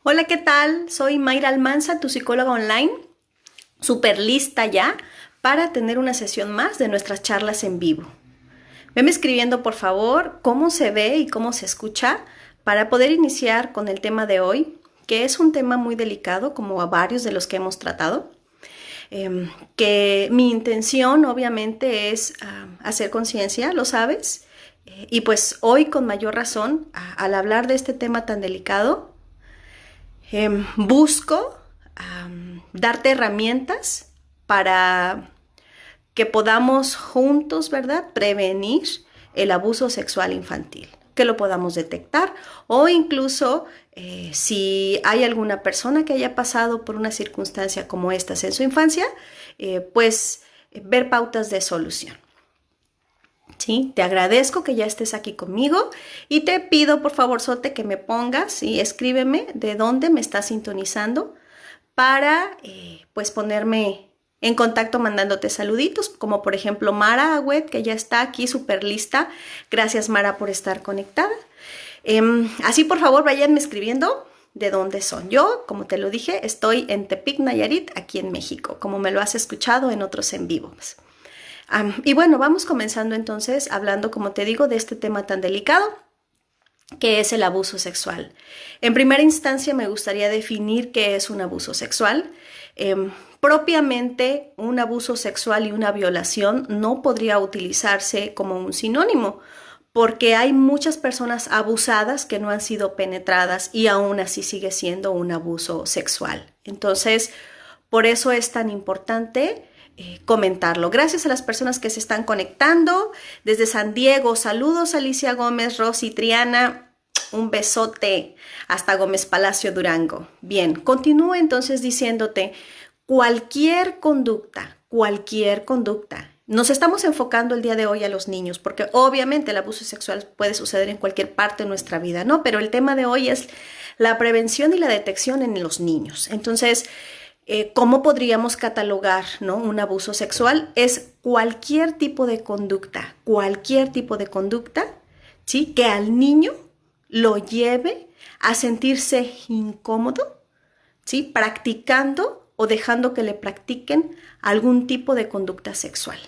Hola, ¿qué tal? Soy Mayra Almanza, tu psicóloga online, súper lista ya para tener una sesión más de nuestras charlas en vivo. Veme escribiendo, por favor, cómo se ve y cómo se escucha para poder iniciar con el tema de hoy, que es un tema muy delicado, como a varios de los que hemos tratado. Que mi intención, obviamente, es hacer conciencia, lo sabes, y pues hoy con mayor razón, al hablar de este tema tan delicado, busco darte herramientas para que podamos juntos, ¿verdad?, prevenir el abuso sexual infantil, que lo podamos detectar o incluso si hay alguna persona que haya pasado por una circunstancia como estas en su infancia, pues ver pautas de solución. ¿Sí? Te agradezco que ya estés aquí conmigo y te pido por favor, Sote, que me pongas y escríbeme de dónde me estás sintonizando para pues ponerme en contacto mandándote saluditos, como por ejemplo Mara Agüed, que ya está aquí súper lista. Gracias, Mara, por estar conectada. Así por favor váyanme escribiendo de dónde son. Yo, como te lo dije, estoy en Tepic, Nayarit, aquí en México, como me lo has escuchado en otros en vivos. Y bueno, vamos comenzando entonces hablando, como te digo, de este tema tan delicado que es el abuso sexual. En primera instancia me gustaría definir qué es un abuso sexual. Propiamente un abuso sexual y una violación no podría utilizarse como un sinónimo, porque hay muchas personas abusadas que no han sido penetradas y aún así sigue siendo un abuso sexual. Entonces, por eso es tan importante comentarlo. Gracias a las personas que se están conectando desde San Diego. Saludos, Alicia Gómez, Rosy, Triana. Un besote hasta Gómez Palacio, Durango. Bien, continúo entonces diciéndote cualquier conducta. Nos estamos enfocando el día de hoy a los niños, porque obviamente el abuso sexual puede suceder en cualquier parte de nuestra vida, ¿no? Pero el tema de hoy es la prevención y la detección en los niños. Entonces, ¿cómo podríamos catalogar, ¿no?, un abuso sexual? Es cualquier tipo de conducta, ¿sí?, que al niño lo lleve a sentirse incómodo, ¿sí?, practicando o dejando que le practiquen algún tipo de conducta sexual.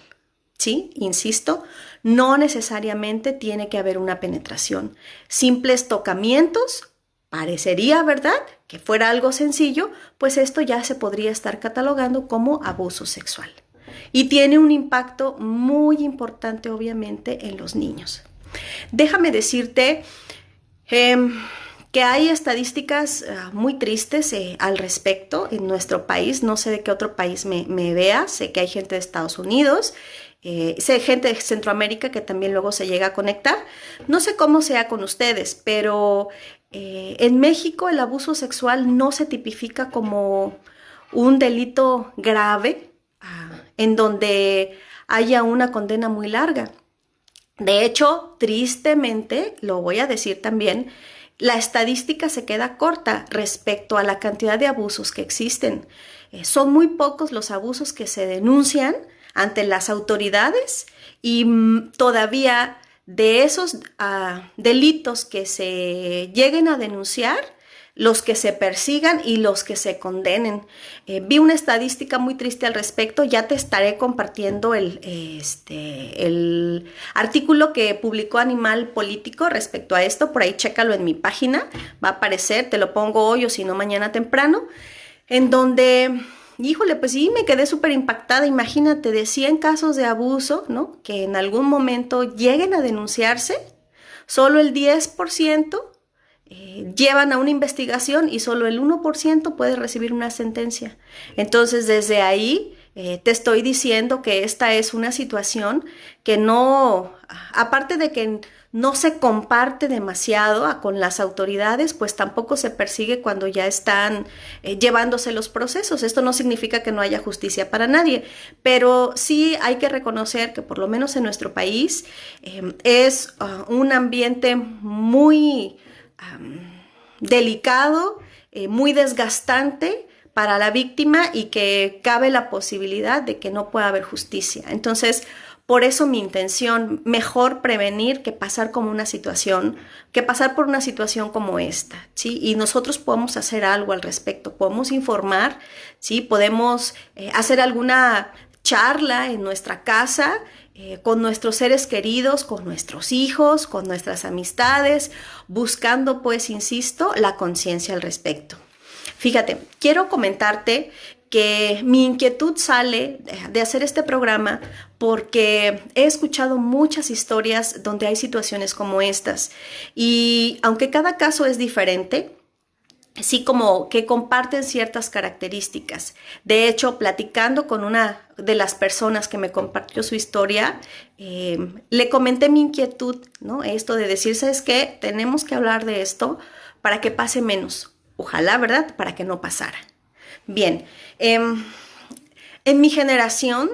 ¿Sí? Insisto, no necesariamente tiene que haber una penetración. Simples tocamientos. Parecería, ¿verdad?, que fuera algo sencillo, pues esto ya se podría estar catalogando como abuso sexual. Y tiene un impacto muy importante, obviamente, en los niños. Déjame decirte que hay estadísticas muy tristes al respecto en nuestro país. No sé de qué otro país me veas. Sé que hay gente de Estados Unidos. Sé gente de Centroamérica que también luego se llega a conectar. No sé cómo sea con ustedes, pero en México el abuso sexual no se tipifica como un delito grave en donde haya una condena muy larga. De hecho, tristemente, lo voy a decir también, la estadística se queda corta respecto a la cantidad de abusos que existen. Son muy pocos los abusos que se denuncian ante las autoridades y todavía de esos delitos que se lleguen a denunciar, los que se persigan y los que se condenen. Vi una estadística muy triste al respecto, ya te estaré compartiendo el artículo que publicó Animal Político respecto a esto, por ahí chécalo en mi página, va a aparecer, te lo pongo hoy o si no mañana temprano, en donde, híjole, pues sí, me quedé súper impactada. Imagínate, de 100 casos de abuso, ¿no?, que en algún momento lleguen a denunciarse, solo el 10% llevan a una investigación y solo el 1% puede recibir una sentencia. Entonces, desde ahí te estoy diciendo que esta es una situación que no, aparte de que no se comparte demasiado con las autoridades, pues tampoco se persigue cuando ya están llevándose los procesos. Esto no significa que no haya justicia para nadie, pero sí hay que reconocer que por lo menos en nuestro país es un ambiente muy delicado, muy desgastante para la víctima y que cabe la posibilidad de que no pueda haber justicia. Entonces, Por eso mi intención, mejor prevenir que pasar como una situación, que pasar por una situación como esta, ¿sí? Y nosotros podemos hacer algo al respecto, podemos informar, ¿sí? Podemos hacer alguna charla en nuestra casa, con nuestros seres queridos, con nuestros hijos, con nuestras amistades, buscando, pues, insisto, la conciencia al respecto. Fíjate, quiero comentarte que mi inquietud sale de hacer este programa porque he escuchado muchas historias donde hay situaciones como estas y aunque cada caso es diferente, sí como que comparten ciertas características. De hecho, platicando con una de las personas que me compartió su historia, le comenté mi inquietud, ¿no? Esto de decir, ¿sabes qué? Tenemos que hablar de esto para que pase menos. Ojalá, ¿verdad? Para que no pasara. Bien, en mi generación,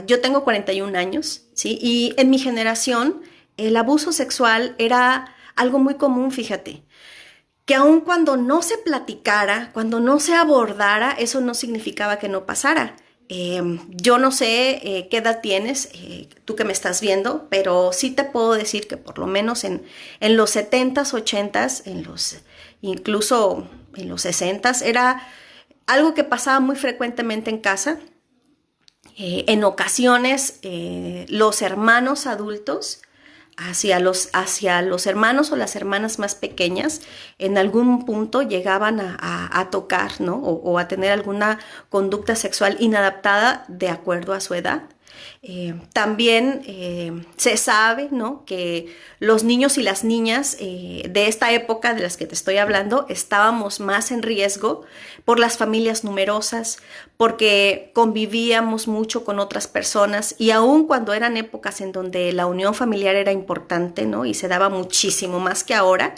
yo tengo 41 años, ¿sí? Y en mi generación el abuso sexual era algo muy común, fíjate, que aun cuando no se platicara, cuando no se abordara, eso no significaba que no pasara. Yo no sé qué edad tienes, tú que me estás viendo, pero sí te puedo decir que por lo menos en los 70s, 80s, incluso en los 60s, era algo que pasaba muy frecuentemente en casa. En ocasiones, los hermanos adultos hacia los hermanos o las hermanas más pequeñas, en algún punto llegaban a tocar, ¿no? O a tener alguna conducta sexual inadaptada de acuerdo a su edad. También se sabe, ¿no?, que los niños y las niñas de esta época de las que te estoy hablando estábamos más en riesgo por las familias numerosas, porque convivíamos mucho con otras personas y aun cuando eran épocas en donde la unión familiar era importante, ¿no?, y se daba muchísimo más que ahora,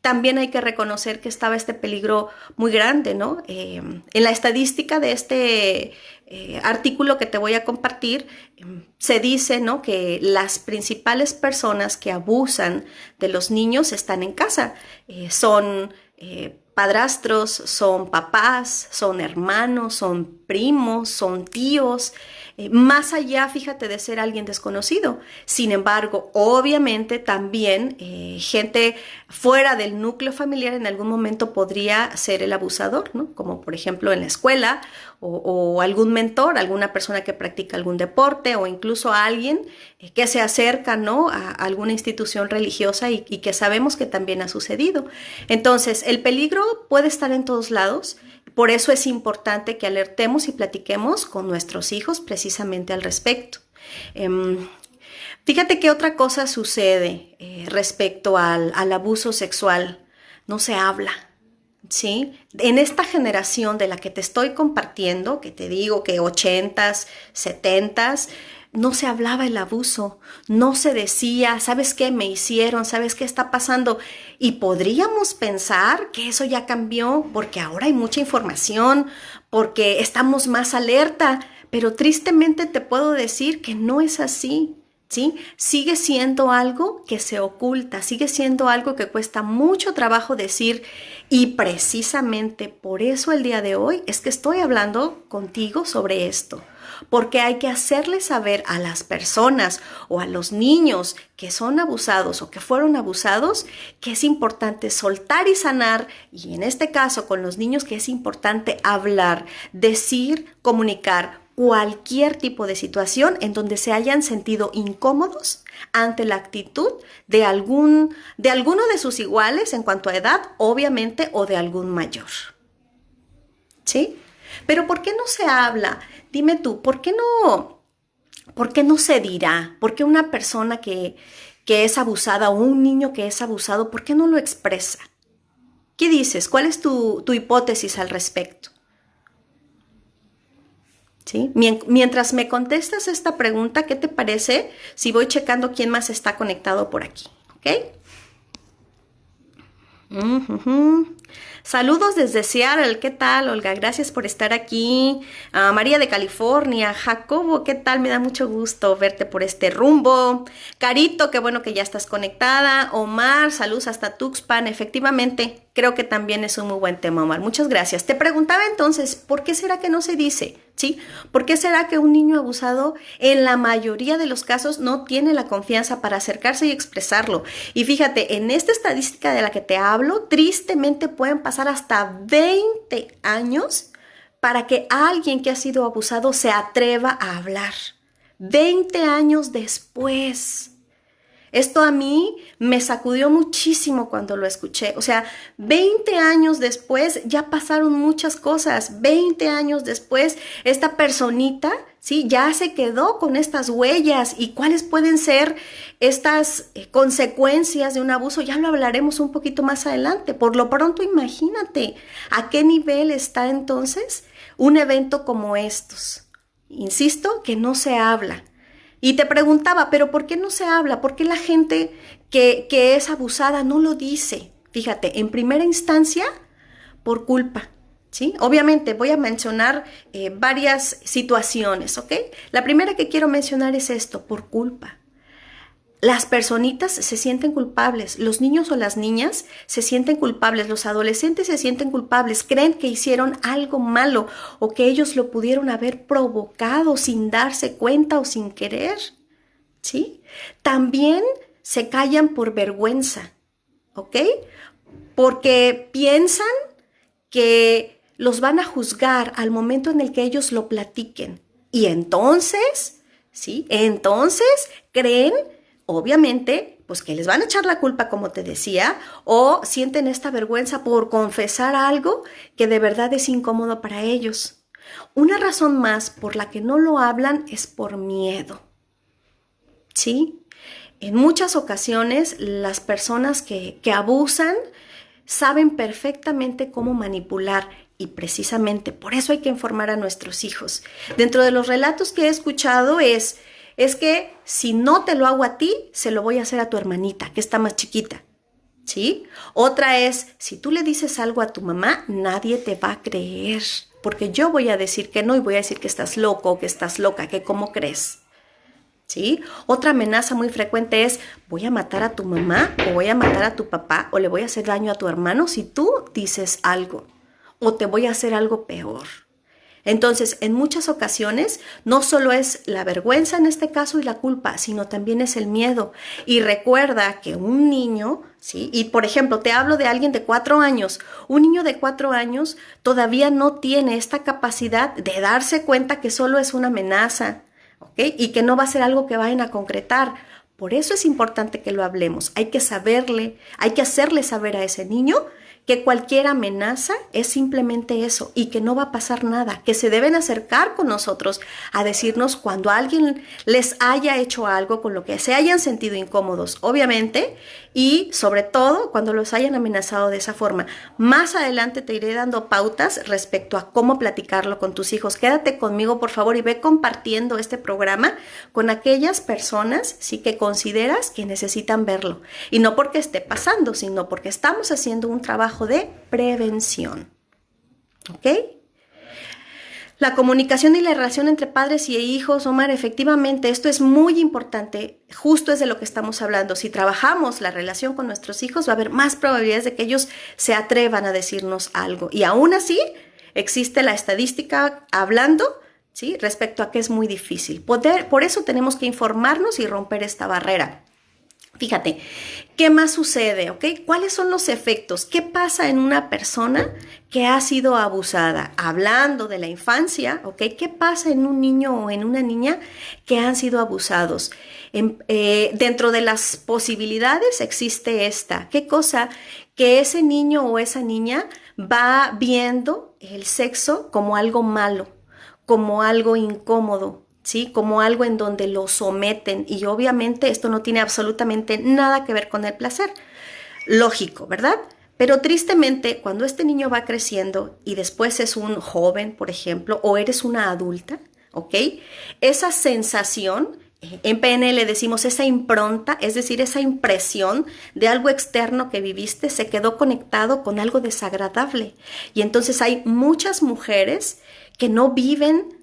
también hay que reconocer que estaba este peligro muy grande, ¿no? En la estadística de este artículo que te voy a compartir, se dice, ¿no?, que las principales personas que abusan de los niños están en casa. Son padrastros, son papás, son hermanos, son primos, son tíos, más allá, fíjate, de ser alguien desconocido. Sin embargo, obviamente también gente fuera del núcleo familiar en algún momento podría ser el abusador, ¿no? Como por ejemplo en la escuela o algún mentor, alguna persona que practica algún deporte o incluso a alguien que se acerca, ¿no?, a alguna institución religiosa y que sabemos que también ha sucedido. Entonces, el peligro puede estar en todos lados. Por eso es importante que alertemos y platiquemos con nuestros hijos precisamente al respecto. Fíjate que otra cosa sucede respecto al abuso sexual. No se habla, ¿sí? En esta generación de la que te estoy compartiendo, que te digo que 80s, 70s, no se hablaba el abuso, no se decía, ¿sabes qué me hicieron? ¿Sabes qué está pasando? Y podríamos pensar que eso ya cambió porque ahora hay mucha información, porque estamos más alerta, pero tristemente te puedo decir que no es así, ¿sí? Sigue siendo algo que se oculta, sigue siendo algo que cuesta mucho trabajo decir y precisamente por eso el día de hoy es que estoy hablando contigo sobre esto. Porque hay que hacerle saber a las personas o a los niños que son abusados o que fueron abusados que es importante soltar y sanar, y en este caso con los niños que es importante hablar, decir, comunicar cualquier tipo de situación en donde se hayan sentido incómodos ante la actitud de alguno de sus iguales en cuanto a edad, obviamente, o de algún mayor. ¿Sí? Pero ¿por qué no se habla? Dime tú, ¿por qué no se dirá? ¿Por qué una persona que es abusada o un niño que es abusado, por qué no lo expresa? ¿Qué dices? ¿Cuál es tu hipótesis al respecto? ¿Sí? Mientras me contestas esta pregunta, ¿qué te parece si voy checando quién más está conectado por aquí? ¿Ok? Saludos desde Seattle, ¿qué tal, Olga? Gracias por estar aquí. María de California, Jacobo, ¿qué tal? Me da mucho gusto verte por este rumbo. Carito, qué bueno que ya estás conectada. Omar, saludos hasta Tuxpan. Efectivamente, creo que también es un muy buen tema, Omar. Muchas gracias. Te preguntaba entonces, ¿por qué será que no se dice? ¿Sí? ¿Por qué será que un niño abusado en la mayoría de los casos no tiene la confianza para acercarse y expresarlo? Y fíjate, en esta estadística de la que te hablo, tristemente pueden pasar hasta 20 años para que alguien que ha sido abusado se atreva a hablar. 20 años después. Esto a mí me sacudió muchísimo cuando lo escuché. O sea, 20 años después ya pasaron muchas cosas. 20 años después, esta personita, ¿sí? Ya se quedó con estas huellas. ¿Y cuáles pueden ser estas consecuencias de un abuso? Ya lo hablaremos un poquito más adelante. Por lo pronto, imagínate a qué nivel está entonces un evento como estos. Insisto, que no se habla. Y te preguntaba, ¿pero por qué no se habla? ¿Por qué la gente que es abusada no lo dice? Fíjate, en primera instancia, por culpa, ¿sí? Obviamente voy a mencionar varias situaciones, ¿ok? La primera que quiero mencionar es esto, por culpa. Las personitas se sienten culpables, los niños o las niñas se sienten culpables, los adolescentes se sienten culpables, creen que hicieron algo malo o que ellos lo pudieron haber provocado sin darse cuenta o sin querer, ¿sí? También se callan por vergüenza, ¿ok? Porque piensan que los van a juzgar al momento en el que ellos lo platiquen. Y entonces, ¿sí? Entonces creen obviamente, pues que les van a echar la culpa, como te decía, o sienten esta vergüenza por confesar algo que de verdad es incómodo para ellos. Una razón más por la que no lo hablan es por miedo, ¿sí? En muchas ocasiones, las personas que abusan saben perfectamente cómo manipular y precisamente por eso hay que informar a nuestros hijos. Dentro de los relatos que he escuchado es que si no te lo hago a ti, se lo voy a hacer a tu hermanita, que está más chiquita, ¿sí? Otra es, si tú le dices algo a tu mamá, nadie te va a creer, porque yo voy a decir que no y voy a decir que estás loco o que estás loca, que cómo crees, ¿sí? Otra amenaza muy frecuente es, voy a matar a tu mamá o voy a matar a tu papá o le voy a hacer daño a tu hermano si tú dices algo o te voy a hacer algo peor. Entonces, en muchas ocasiones, no solo es la vergüenza en este caso y la culpa, sino también es el miedo. Y recuerda que un niño, ¿sí? Y por ejemplo, te hablo de alguien de 4 años. Un niño de 4 años todavía no tiene esta capacidad de darse cuenta que solo es una amenaza, ¿ok? Y que no va a ser algo que vayan a concretar. Por eso es importante que lo hablemos. Hay que hacerle saber a ese niño que cualquier amenaza es simplemente eso y que no va a pasar nada, que se deben acercar con nosotros a decirnos cuando alguien les haya hecho algo con lo que se hayan sentido incómodos, obviamente, y sobre todo cuando los hayan amenazado de esa forma. Más adelante te iré dando pautas respecto a cómo platicarlo con tus hijos. Quédate conmigo, por favor, y ve compartiendo este programa con aquellas personas, sí, que consideras que necesitan verlo. Y no porque esté pasando, sino porque estamos haciendo un trabajo de prevención. ¿Ok? La comunicación y la relación entre padres y hijos, Omar, efectivamente, esto es muy importante. Justo es de lo que estamos hablando. Si trabajamos la relación con nuestros hijos, va a haber más probabilidades de que ellos se atrevan a decirnos algo. Y aún así, existe la estadística hablando, ¿sí?, respecto a que es muy difícil. Por eso tenemos que informarnos y romper esta barrera. Fíjate, ¿qué más sucede? ¿Ok? ¿Cuáles son los efectos? ¿Qué pasa en una persona que ha sido abusada? Hablando de la infancia, ¿ok? ¿Qué pasa en un niño o en una niña que han sido abusados? Dentro de las posibilidades existe esta. ¿Qué cosa? Que ese niño o esa niña va viendo el sexo como algo malo, como algo incómodo, ¿sí? Como algo en donde lo someten, y obviamente esto no tiene absolutamente nada que ver con el placer. Lógico, ¿verdad? Pero tristemente, cuando este niño va creciendo y después es un joven, por ejemplo, o eres una adulta, ¿ok? Esa sensación, en PNL decimos esa impronta, es decir, esa impresión de algo externo que viviste, se quedó conectado con algo desagradable. Y entonces hay muchas mujeres que no viven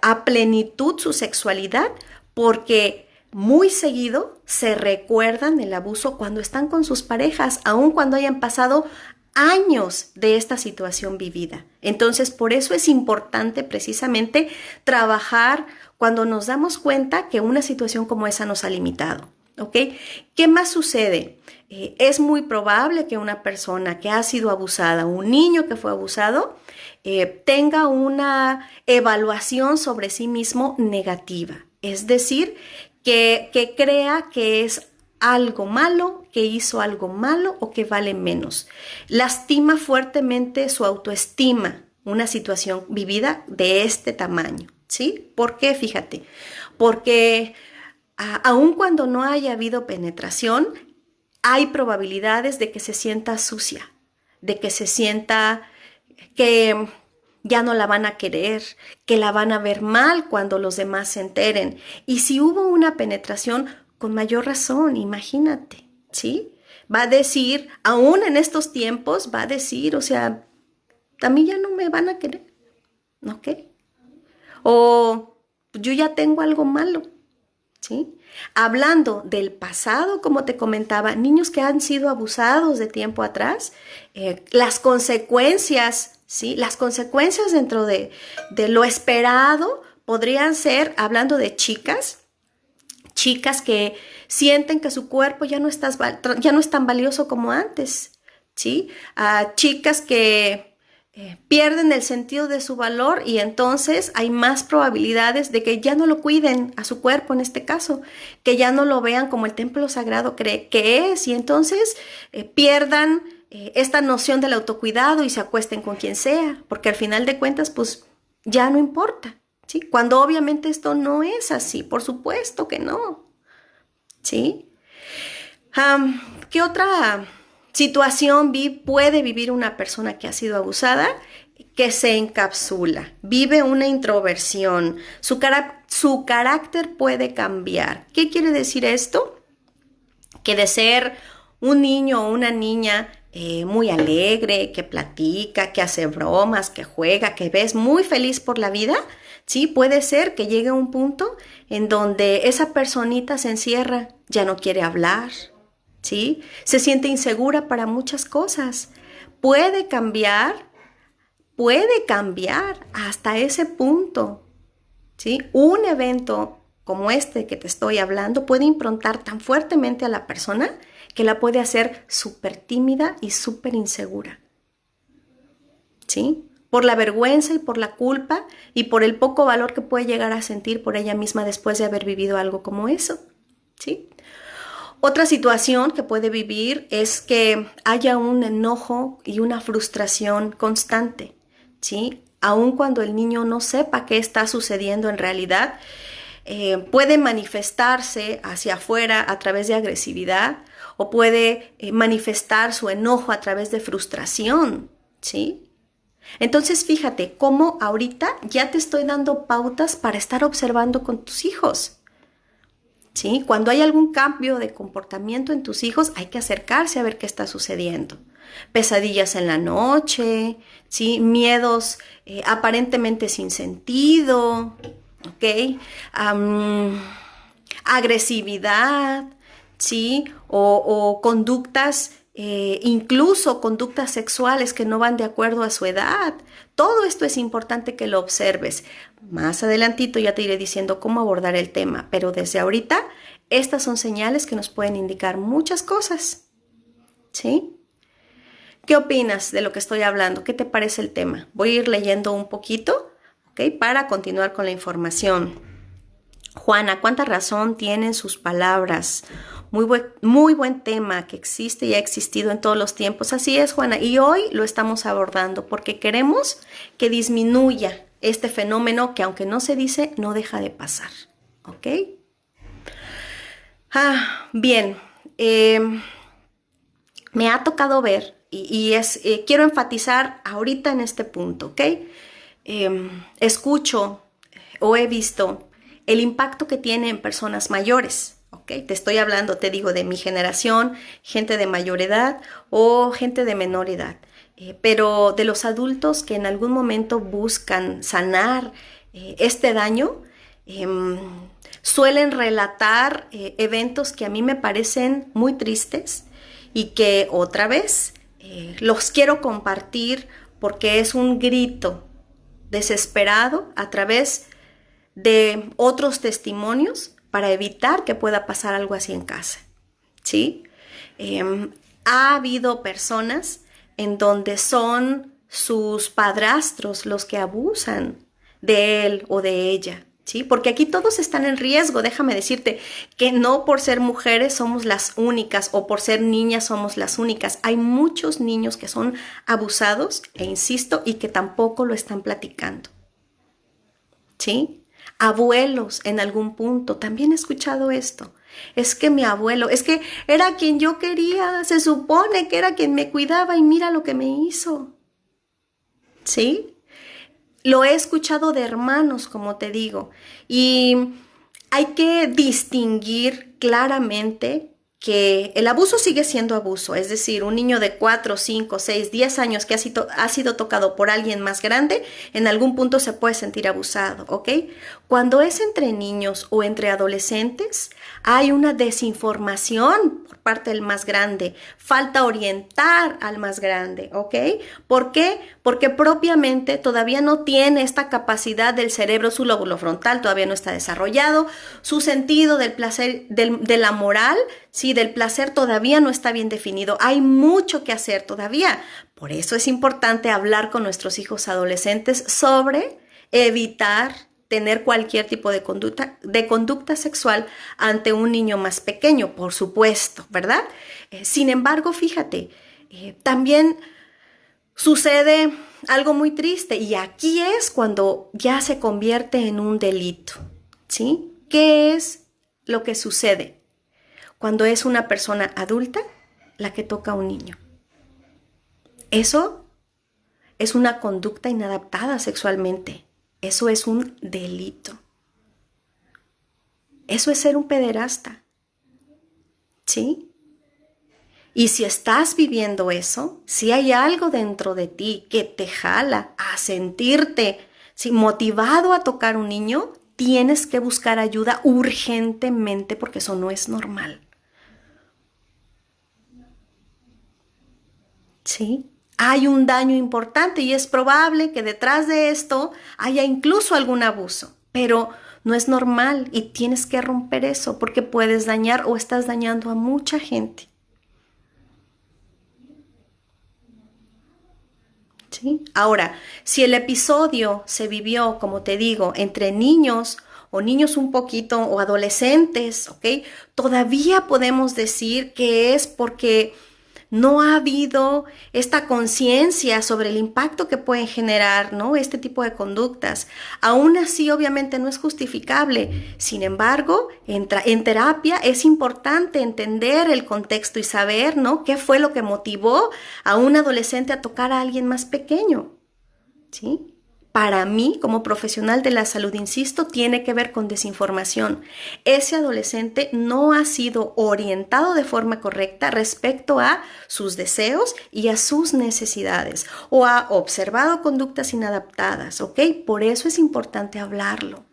a plenitud su sexualidad porque muy seguido se recuerdan el abuso cuando están con sus parejas, aun cuando hayan pasado años de esta situación vivida. Entonces, por eso es importante precisamente trabajar cuando nos damos cuenta que una situación como esa nos ha limitado. ¿Ok? ¿Qué más sucede? Es muy probable que una persona que ha sido abusada, un niño que fue abusado, tenga una evaluación sobre sí mismo negativa. Es decir, que crea que es algo malo, que hizo algo malo o que vale menos. Lastima fuertemente su autoestima, una situación vivida de este tamaño, ¿sí? ¿Por qué? Fíjate, porque aun cuando no haya habido penetración, hay probabilidades de que se sienta sucia, de que se sienta que ya no la van a querer, que la van a ver mal cuando los demás se enteren. Y si hubo una penetración, con mayor razón, imagínate, ¿sí? Va a decir, aún en estos tiempos, va a decir, o sea, a mí ya no me van a querer, ¿ok? O yo ya tengo algo malo, ¿sí? Hablando del pasado, como te comentaba, niños que han sido abusados de tiempo atrás, las consecuencias, ¿sí? Las consecuencias dentro de lo esperado podrían ser, hablando de chicas que sienten que su cuerpo ya no es tan valioso como antes, ¿sí? Chicas que pierden el sentido de su valor y entonces hay más probabilidades de que ya no lo cuiden a su cuerpo en este caso, que ya no lo vean como el templo sagrado que es y entonces pierdan esta noción del autocuidado y se acuesten con quien sea, porque al final de cuentas pues ya no importa, ¿sí? Cuando obviamente esto no es así, por supuesto que no, ¿sí? ¿Qué otra situación puede vivir una persona que ha sido abusada? Que se encapsula, vive una introversión, su carácter puede cambiar. ¿Qué quiere decir esto? Que de ser un niño o una niña muy alegre, que platica, que hace bromas, que juega, que ves muy feliz por la vida, sí, puede ser que llegue a un punto en donde esa personita se encierra, ya no quiere hablar, ¿sí? Se siente insegura para muchas cosas. Puede cambiar hasta ese punto, ¿sí? Un evento como este que te estoy hablando puede improntar tan fuertemente a la persona que la puede hacer súper tímida y súper insegura, ¿sí? Por la vergüenza y por la culpa y por el poco valor que puede llegar a sentir por ella misma después de haber vivido algo como eso, ¿sí? Otra situación que puede vivir es que haya un enojo y una frustración constante, ¿sí? Aun cuando el niño no sepa qué está sucediendo en realidad, puede manifestarse hacia afuera a través de agresividad o puede manifestar su enojo a través de frustración, ¿sí? Entonces fíjate cómo ahorita ya te estoy dando pautas para estar observando con tus hijos, ¿sí? Cuando hay algún cambio de comportamiento en tus hijos, hay que acercarse a ver qué está sucediendo. Pesadillas en la noche, ¿sí? Miedos aparentemente sin sentido, ¿ok? Agresividad, ¿sí? O conductas, incluso conductas sexuales que no van de acuerdo a su edad. Todo esto es importante que lo observes. Más adelantito ya te iré diciendo cómo abordar el tema, pero desde ahorita estas son señales que nos pueden indicar muchas cosas, ¿sí? ¿Qué opinas de lo que estoy hablando? ¿Qué te parece el tema? Voy a ir leyendo un poquito, ¿ok? Para continuar con la información. Juana, ¿cuánta razón tienen sus palabras? Muy buen tema que existe y ha existido en todos los tiempos. Así es, Juana, y hoy lo estamos abordando porque queremos que disminuya este fenómeno que, aunque no se dice, no deja de pasar, ¿ok? Bien, me ha tocado ver quiero enfatizar ahorita en este punto, ¿ok? Escucho o he visto el impacto que tiene en personas mayores, ¿ok? Te estoy hablando, te digo, de mi generación, gente de mayor edad o gente de menor edad, pero de los adultos que en algún momento buscan sanar este daño, suelen relatar eventos que a mí me parecen muy tristes y que otra vez Los quiero compartir porque es un grito desesperado a través de otros testimonios para evitar que pueda pasar algo así en casa, ¿sí? Ha habido personas en donde son sus padrastros los que abusan de él o de ella, ¿sí? Porque aquí todos están en riesgo. Déjame decirte que no por ser mujeres somos las únicas o por ser niñas somos las únicas. Hay muchos niños que son abusados, e insisto, y que tampoco lo están platicando, ¿sí? Abuelos en algún punto, también he escuchado esto. Es que mi abuelo, es que era quien yo quería, se supone que era quien me cuidaba y mira lo que me hizo, ¿sí? Lo he escuchado de hermanos, como te digo, y hay que distinguir claramente que el abuso sigue siendo abuso, es decir, un niño de 4, 5, 6, 10 años que ha sido tocado por alguien más grande, en algún punto se puede sentir abusado, ¿ok? Cuando es entre niños o entre adolescentes, hay una desinformación por parte del más grande, falta orientar al más grande, ¿ok? ¿Por qué? Porque propiamente todavía no tiene esta capacidad del cerebro, su lóbulo frontal todavía no está desarrollado, su sentido del placer, de la moral, sí, del placer todavía no está bien definido. Hay mucho que hacer todavía. Por eso es importante hablar con nuestros hijos adolescentes sobre evitar tener cualquier tipo de conducta sexual ante un niño más pequeño, por supuesto, ¿verdad? Sin embargo, fíjate, también sucede algo muy triste y aquí es cuando ya se convierte en un delito, ¿sí? ¿Qué es lo que sucede cuando es una persona adulta la que toca a un niño? Eso es una conducta inadaptada sexualmente. Eso es un delito. Eso es ser un pederasta, ¿sí? Y si estás viviendo eso, si hay algo dentro de ti que te jala a sentirte, ¿sí?, motivado a tocar a un niño, tienes que buscar ayuda urgentemente porque eso no es normal, ¿sí? Hay un daño importante y es probable que detrás de esto haya incluso algún abuso, pero no es normal y tienes que romper eso porque puedes dañar o estás dañando a mucha gente, ¿sí? Ahora, si el episodio se vivió, como te digo, entre niños o niños un poquito o adolescentes, ¿ok? Todavía podemos decir que es porque no ha habido esta conciencia sobre el impacto que pueden generar, ¿no?, este tipo de conductas. Aún así, obviamente, no es justificable. Sin embargo, en terapia es importante entender el contexto y saber, ¿no?, qué fue lo que motivó a un adolescente a tocar a alguien más pequeño, ¿sí? Para mí, como profesional de la salud, insisto, tiene que ver con desinformación. Ese adolescente no ha sido orientado de forma correcta respecto a sus deseos y a sus necesidades o ha observado conductas inadaptadas, ¿ok? Por eso es importante hablarlo.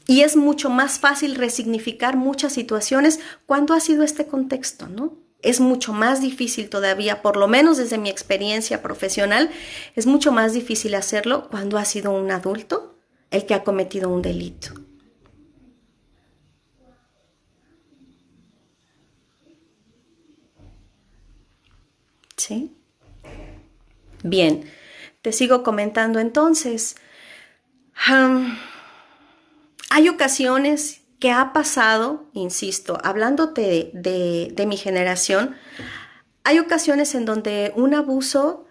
Y es mucho más fácil resignificar muchas situaciones cuando ha sido este contexto, ¿no? Es mucho más difícil todavía, por lo menos desde mi experiencia profesional, es mucho más difícil hacerlo cuando ha sido un adulto el que ha cometido un delito. ¿Sí? Bien, te sigo comentando entonces. Hay ocasiones que ha pasado, insisto, hablándote de mi generación, hay ocasiones en donde un abuso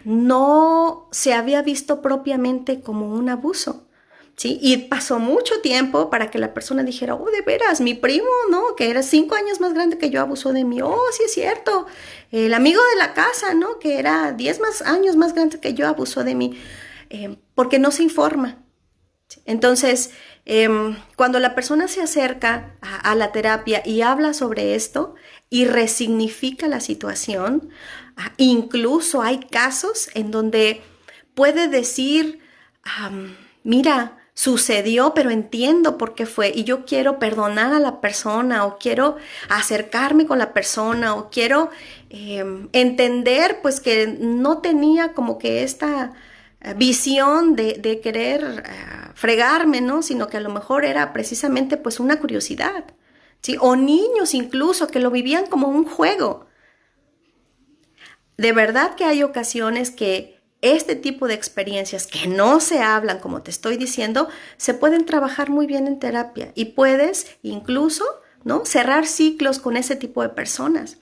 no se había visto propiamente como un abuso, ¿sí? Y pasó mucho tiempo para que la persona dijera, oh, de veras, mi primo, ¿no?, que era 5 años más grande que yo, abusó de mí. Oh, sí es cierto. El amigo de la casa, ¿no?, que era 10 años más grande que yo, abusó de mí. Porque no se informa. Entonces, cuando la persona se acerca a la terapia y habla sobre esto y resignifica la situación, incluso hay casos en donde puede decir, mira, sucedió, pero entiendo por qué fue y yo quiero perdonar a la persona o quiero acercarme con la persona o quiero entender pues que no tenía como que esta visión de querer fregarme, ¿no? Sino que a lo mejor era precisamente pues una curiosidad, ¿sí? O niños incluso que lo vivían como un juego. De verdad que hay ocasiones que este tipo de experiencias que no se hablan, como te estoy diciendo, se pueden trabajar muy bien en terapia y puedes incluso, ¿no?, cerrar ciclos con ese tipo de personas.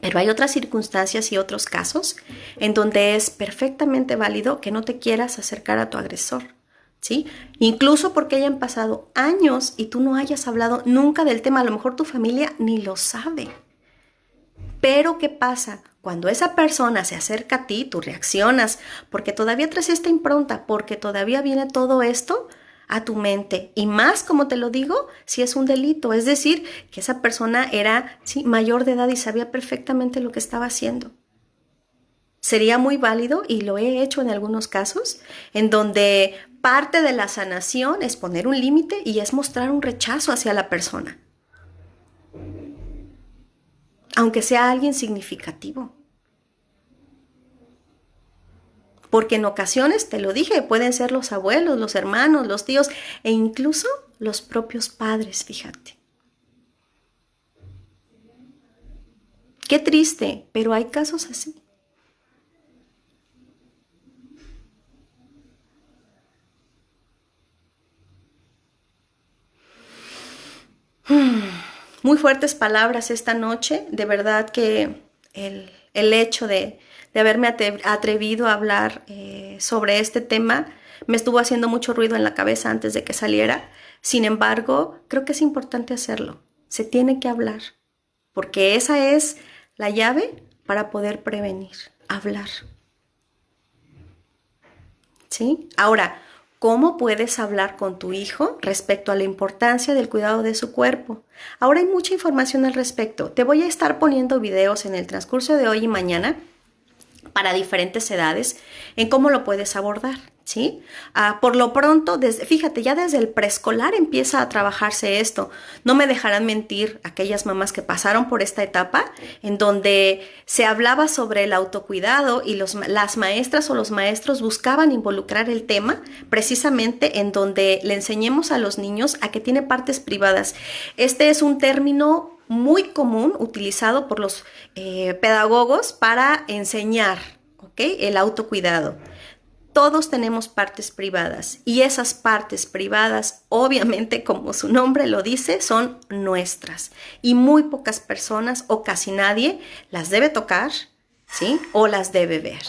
Pero hay otras circunstancias y otros casos en donde es perfectamente válido que no te quieras acercar a tu agresor, ¿sí? Incluso porque hayan pasado años y tú no hayas hablado nunca del tema, a lo mejor tu familia ni lo sabe. Pero ¿qué pasa? Cuando esa persona se acerca a ti, tú reaccionas, porque todavía traes esta impronta, porque todavía viene todo esto a tu mente. Y más, como te lo digo, si es un delito. Es decir, que esa persona era, sí, mayor de edad y sabía perfectamente lo que estaba haciendo. Sería muy válido, y lo he hecho en algunos casos, en donde parte de la sanación es poner un límite y es mostrar un rechazo hacia la persona, aunque sea alguien significativo. Porque en ocasiones, te lo dije, pueden ser los abuelos, los hermanos, los tíos e incluso los propios padres, fíjate. Qué triste, pero hay casos así. Muy fuertes palabras esta noche. De verdad que el hecho de haberme atrevido a hablar sobre este tema me estuvo haciendo mucho ruido en la cabeza antes de que saliera. Sin embargo, creo que es importante hacerlo. Se tiene que hablar, porque esa es la llave para poder prevenir. Hablar. ¿Sí? Ahora, ¿cómo puedes hablar con tu hijo respecto a la importancia del cuidado de su cuerpo? Ahora hay mucha información al respecto. Te voy a estar poniendo videos en el transcurso de hoy y mañana para diferentes edades en cómo lo puedes abordar, ¿sí? Por lo pronto, fíjate, ya desde el preescolar empieza a trabajarse esto. No me dejarán mentir aquellas mamás que pasaron por esta etapa en donde se hablaba sobre el autocuidado y las maestras o los maestros buscaban involucrar el tema precisamente en donde le enseñemos a los niños a que tiene partes privadas. Este es un término muy común utilizado por los pedagogos para enseñar, ¿ok?, el autocuidado. Todos tenemos partes privadas y esas partes privadas, obviamente, como su nombre lo dice, son nuestras y muy pocas personas o casi nadie las debe tocar, ¿sí?, o las debe ver.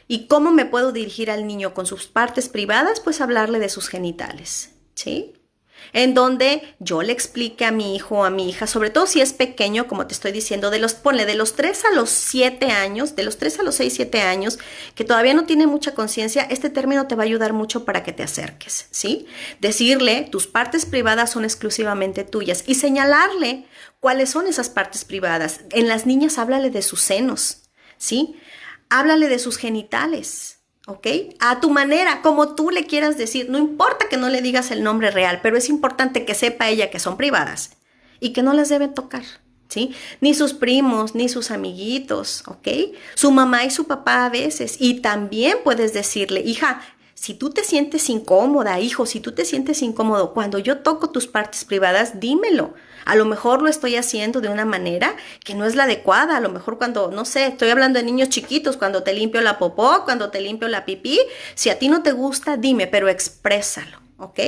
¿Y cómo me puedo dirigir al niño con sus partes privadas? Pues hablarle de sus genitales, ¿sí?, en donde yo le explique a mi hijo o a mi hija, sobre todo si es pequeño, como te estoy diciendo, ponle de los 3 a los 7 años, de los 3 a los 6, 7 años, que todavía no tiene mucha conciencia, este término te va a ayudar mucho para que te acerques, ¿sí? Decirle, tus partes privadas son exclusivamente tuyas y señalarle cuáles son esas partes privadas. En las niñas háblale de sus senos, ¿sí? Háblale de sus genitales, ¿ok? A tu manera, como tú le quieras decir. No importa que no le digas el nombre real, pero es importante que sepa ella que son privadas y que no las debe tocar, ¿sí? Ni sus primos, ni sus amiguitos, ¿ok? Su mamá y su papá a veces. Y también puedes decirle, hija, si tú te sientes incómoda, hijo, si tú te sientes incómodo cuando yo toco tus partes privadas, dímelo. A lo mejor lo estoy haciendo de una manera que no es la adecuada. A lo mejor cuando, no sé, estoy hablando de niños chiquitos, cuando te limpio la popó, cuando te limpio la pipí. Si a ti no te gusta, dime, pero exprésalo, ¿ok?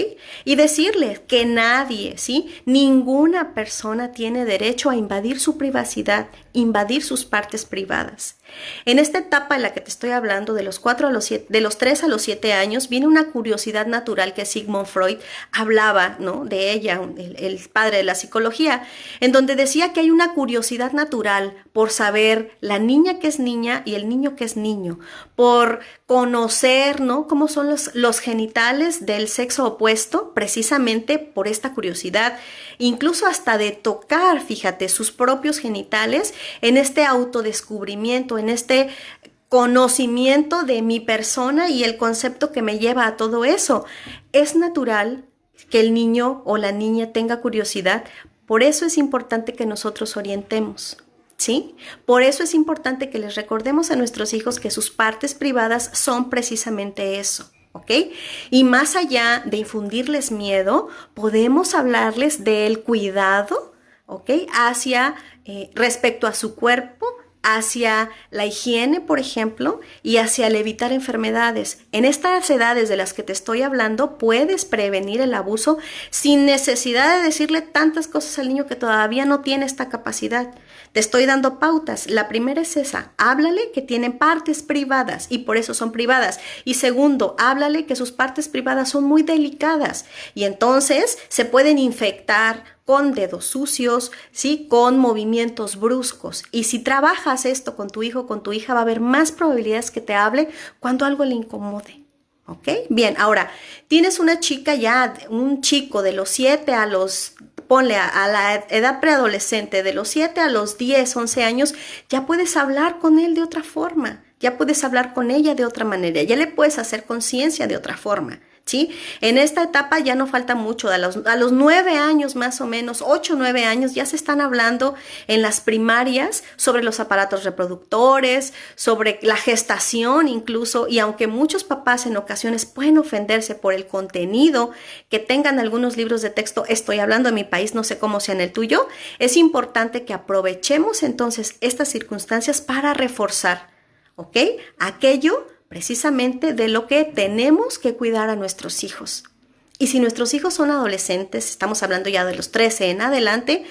Y decirle que nadie, ¿sí?, ninguna persona tiene derecho a invadir su privacidad, invadir sus partes privadas. En esta etapa en la que te estoy hablando, de los 3 a los 7 años, viene una curiosidad natural que Sigmund Freud hablaba, ¿no?, de ella, el padre de la psicología, en donde decía que hay una curiosidad natural por saber la niña que es niña y el niño que es niño, por conocer, ¿no?, cómo son los genitales del sexo opuesto, precisamente por esta curiosidad, incluso hasta de tocar, fíjate, sus propios genitales en este autodescubrimiento, en este conocimiento de mi persona y el concepto que me lleva a todo eso. Es natural que el niño o la niña tenga curiosidad, por eso es importante que nosotros orientemos, ¿sí? Por eso es importante que les recordemos a nuestros hijos que sus partes privadas son precisamente eso, ¿ok? Y más allá de infundirles miedo, podemos hablarles del cuidado, ¿ok? Respecto a su cuerpo, hacia la higiene, por ejemplo, y hacia el evitar enfermedades. En estas edades de las que te estoy hablando, puedes prevenir el abuso sin necesidad de decirle tantas cosas al niño que todavía no tiene esta capacidad. Te estoy dando pautas. La primera es esa, háblale que tienen partes privadas y por eso son privadas. Y segundo, háblale que sus partes privadas son muy delicadas y entonces se pueden infectar con dedos sucios, ¿sí? Con movimientos bruscos. Y si trabajas esto con tu hijo o con tu hija, va a haber más probabilidades que te hable cuando algo le incomode. ¿Ok? Bien, ahora, tienes una chica ya, un chico de los 7 a los, ponle a la edad preadolescente, de los 7 a los 10, 11 años, ya puedes hablar con él de otra forma, ya puedes hablar con ella de otra manera, ya le puedes hacer conciencia de otra forma. ¿Sí? En esta etapa ya no falta mucho, a los 9 años más o menos, 8 9 años, ya se están hablando en las primarias sobre los aparatos reproductores, sobre la gestación incluso, y aunque muchos papás en ocasiones pueden ofenderse por el contenido que tengan algunos libros de texto, estoy hablando de mi país, no sé cómo sea en el tuyo, es importante que aprovechemos entonces estas circunstancias para reforzar, ¿ok? Aquello precisamente de lo que tenemos que cuidar a nuestros hijos. Y si nuestros hijos son adolescentes, estamos hablando ya de los 13 en adelante,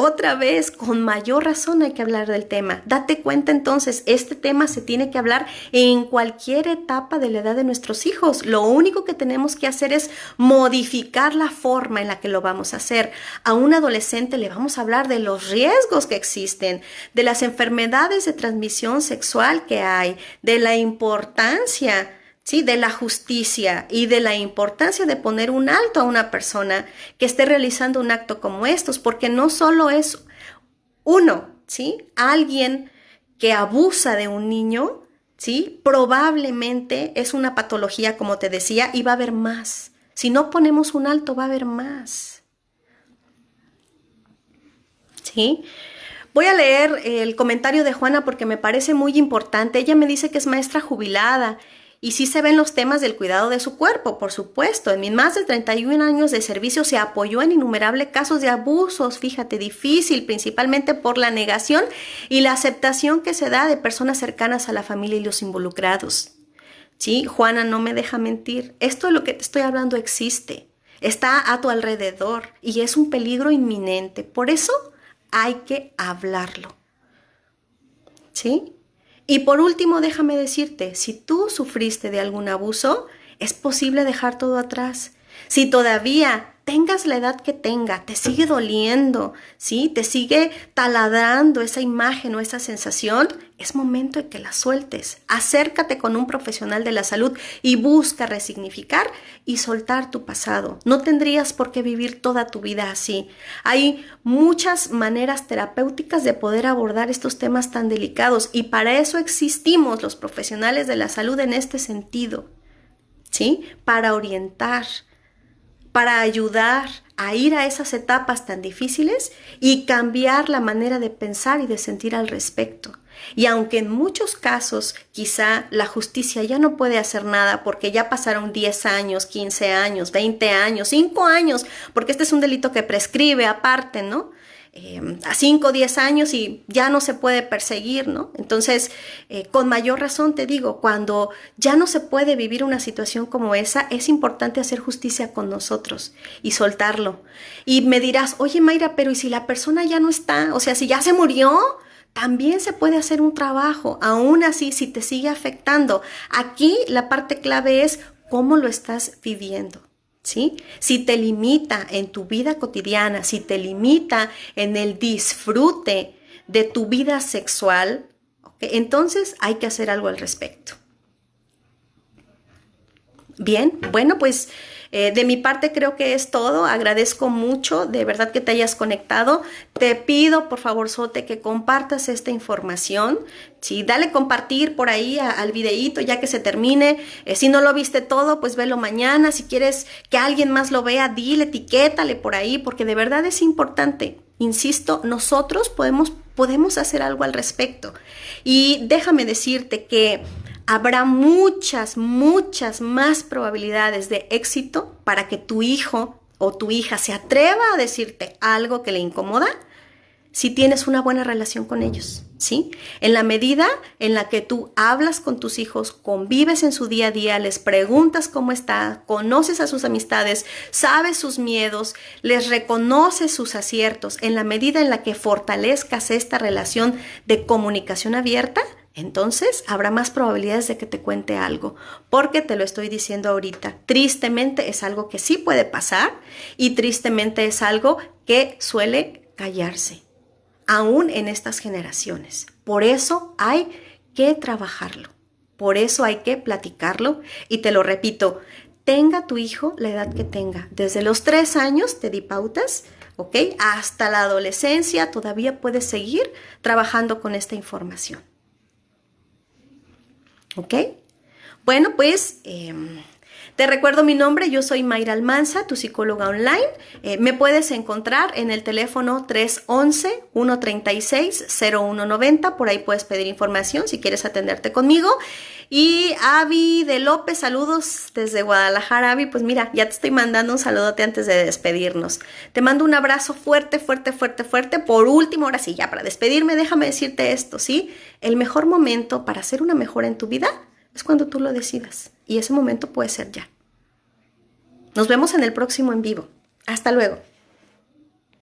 otra vez, con mayor razón hay que hablar del tema. Date cuenta entonces, este tema se tiene que hablar en cualquier etapa de la edad de nuestros hijos. Lo único que tenemos que hacer es modificar la forma en la que lo vamos a hacer. A un adolescente le vamos a hablar de los riesgos que existen, de las enfermedades de transmisión sexual que hay, de la importancia, ¿sí? De la justicia y de la importancia de poner un alto a una persona que esté realizando un acto como estos, porque no solo es uno, ¿sí? Alguien que abusa de un niño, ¿sí? Probablemente es una patología, como te decía, y va a haber más. Si no ponemos un alto, va a haber más, ¿sí? Voy a leer el comentario de Juana porque me parece muy importante. Ella me dice que es maestra jubilada y sí se ven los temas del cuidado de su cuerpo, por supuesto. En mis más de 31 años de servicio se apoyó en innumerables casos de abusos, fíjate, difícil, principalmente por la negación y la aceptación que se da de personas cercanas a la familia y los involucrados. Sí, Juana, no me deja mentir. Esto de lo que te estoy hablando existe, está a tu alrededor y es un peligro inminente. Por eso hay que hablarlo, ¿sí? Y por último, déjame decirte, si tú sufriste de algún abuso, es posible dejar todo atrás. Si todavía tengas la edad que tenga, te sigue doliendo, ¿sí? Te sigue taladrando esa imagen o esa sensación, es momento de que la sueltes. Acércate con un profesional de la salud y busca resignificar y soltar tu pasado. No tendrías por qué vivir toda tu vida así. Hay muchas maneras terapéuticas de poder abordar estos temas tan delicados y para eso existimos los profesionales de la salud en este sentido, ¿sí? Para orientar, para ayudar a ir a esas etapas tan difíciles y cambiar la manera de pensar y de sentir al respecto. Y aunque en muchos casos quizá la justicia ya no puede hacer nada porque ya pasaron 10 años, 15 años, 20 años, 5 años, porque este es un delito que prescribe aparte, ¿no? A 5 o 10 años y ya no se puede perseguir, ¿no? Entonces, con mayor razón te digo, cuando ya no se puede vivir una situación como esa, es importante hacer justicia con nosotros y soltarlo. Y me dirás, oye Mayra, pero ¿y si la persona ya no está? O sea, si ya se murió, también se puede hacer un trabajo. Aún así, si te sigue afectando, aquí la parte clave es cómo lo estás viviendo, ¿sí? Si te limita en tu vida cotidiana, si te limita en el disfrute de tu vida sexual, ¿okay? Entonces hay que hacer algo al respecto. Bien, bueno, pues de mi parte creo que es todo. Agradezco mucho, de verdad que te hayas conectado. Te pido, por favor, Sote, que compartas esta información. Sí, dale compartir por ahí al videíto ya que se termine. Si no lo viste todo, pues velo mañana. Si quieres que alguien más lo vea, dile, etiquétale por ahí, porque de verdad es importante. Insisto, nosotros podemos hacer algo al respecto. Y déjame decirte que habrá muchas más probabilidades de éxito para que tu hijo o tu hija se atreva a decirte algo que le incomoda si tienes una buena relación con ellos, ¿sí? En la medida en la que tú hablas con tus hijos, convives en su día a día, les preguntas cómo está, conoces a sus amistades, sabes sus miedos, les reconoces sus aciertos, en la medida en la que fortalezcas esta relación de comunicación abierta, entonces habrá más probabilidades de que te cuente algo, porque te lo estoy diciendo ahorita. Tristemente es algo que sí puede pasar y tristemente es algo que suele callarse, aún en estas generaciones. Por eso hay que trabajarlo, por eso hay que platicarlo y te lo repito, tenga tu hijo la edad que tenga. Desde los 3 años te di pautas, ¿ok? Hasta la adolescencia todavía puedes seguir trabajando con esta información. ¿Ok? Bueno, pues te recuerdo mi nombre, yo soy Mayra Almanza, tu psicóloga online. Me puedes encontrar en el teléfono 311-136-0190, por ahí puedes pedir información si quieres atenderte conmigo. Y Avi de López, saludos desde Guadalajara. Avi, pues mira, ya te estoy mandando un saludote antes de despedirnos. Te mando un abrazo fuerte, fuerte, fuerte, fuerte. Por último, ahora sí, ya para despedirme, déjame decirte esto, ¿sí? El mejor momento para hacer una mejora en tu vida es cuando tú lo decidas. Y ese momento puede ser ya. Nos vemos en el próximo en vivo. Hasta luego.